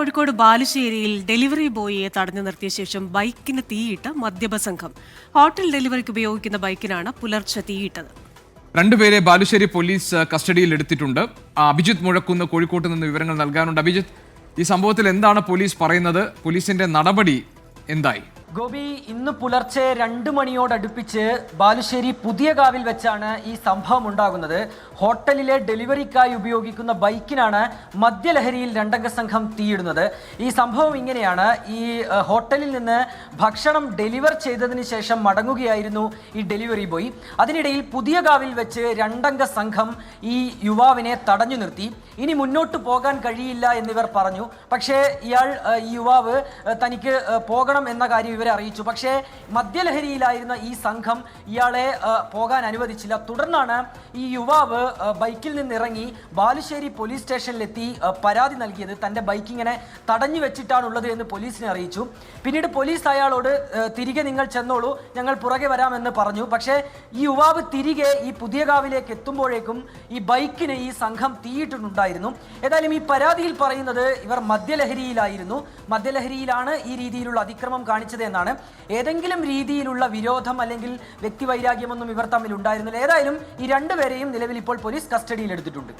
Kozhikode ബാലുശ്ശേരിയിൽ delivery ബോയിയെ തടഞ്ഞു നിർത്തിയ ശേഷം ബൈക്കിന് തീയിട്ട് മദ്യപ സംഘം. ഹോട്ടൽ ഡെലിവറിക്ക് ഉപയോഗിക്കുന്ന ബൈക്കിനാണ് പുലർച്ചെ തീയിട്ടത്. രണ്ടുപേരെ ബാലുശ്ശേരി പോലീസ് കസ്റ്റഡിയിൽ എടുത്തിട്ടുണ്ട്. അഭിജിത്ത് മുഴക്കുന്ന് കോഴിക്കോട്ട് നിന്ന് വിവരങ്ങൾ നൽകാനുണ്ട്. അഭിജിത്ത്, ഈ സംഭവത്തിൽ എന്താണ് പോലീസ് പറയുന്നത്? പോലീസിന്റെ നടപടി എന്തായി? ഗോപി, ഇന്ന് പുലർച്ചെ 2 മണിയോടടുപ്പിച്ച് ബാലുശ്ശേരി പുതിയകാവിൽ വെച്ചാണ് ഈ സംഭവം ഉണ്ടാകുന്നത്. ഹോട്ടലിലെ ഡെലിവറിക്കായി ഉപയോഗിക്കുന്ന ബൈക്കിനാണ് മദ്യലഹരിയിൽ 2 അംഗ സംഘം തീയിടുന്നത്. ഈ സംഭവം ഇങ്ങനെയാണ്. ഈ ഹോട്ടലിൽ നിന്ന് ഭക്ഷണം ഡെലിവർ ചെയ്തതിന് ശേഷം മടങ്ങുകയായിരുന്നു ഈ ഡെലിവറി ബോയ്. അതിനിടയിൽ പുതിയകാവിൽ വെച്ച് 2 അംഗ സംഘം ഈ യുവാവിനെ തടഞ്ഞു നിർത്തി. ഇനി മുന്നോട്ട് പോകാൻ കഴിയില്ല എന്നിവർ പറഞ്ഞു. പക്ഷേ ഈ യുവാവ് തനിക്ക് പോകണം എന്ന കാര്യം ഇവരെ അറിയിച്ചു. പക്ഷേ മദ്യലഹരിയിലായിരുന്ന ഈ സംഘം ഇയാളെ പോകാൻ അനുവദിച്ചില്ല. തുടർന്നാണ് ഈ യുവാവ് ബൈക്കിൽ നിന്നിറങ്ങി ബാലുശ്ശേരി പോലീസ് സ്റ്റേഷനിലെത്തി പരാതി നൽകിയത്. തൻ്റെ ബൈക്ക് ഇങ്ങനെ തടഞ്ഞു വെച്ചിട്ടാണുള്ളത് എന്ന് പോലീസിനെ അറിയിച്ചു. പിന്നീട് പോലീസ് അയാളോട് തിരികെ നിങ്ങൾ ചെന്നോളൂ, ഞങ്ങൾ പുറകെ വരാമെന്ന് പറഞ്ഞു. പക്ഷേ ഈ യുവാവ് തിരികെ ഈ പുതിയകാവിലേക്ക് എത്തുമ്പോഴേക്കും ഈ ബൈക്കിന് ഈ സംഘം തീയിട്ടുണ്ടായിരുന്നു. ഏതായാലും ഈ പരാതിയിൽ പറയുന്നത് ഇവർ മദ്യലഹരിയിലായിരുന്നു. മദ്യലഹരിയിലാണ് ഈ രീതിയിലുള്ള അതിക്രമം കാണിച്ചത് എന്നാണ്. ഏതെങ്കിലും രീതിയിലുള്ള വിരോധം അല്ലെങ്കിൽ വ്യക്തിവൈരാഗ്യമൊന്നും ഇവർ തമ്മിൽ ഉണ്ടായിരുന്നില്ല. ഏതായാലും ഈ 2 പേരെയും നിലവിൽ ഇപ്പോൾ പോലീസ് കസ്റ്റഡിയിൽ എടുത്തിട്ടുണ്ട്.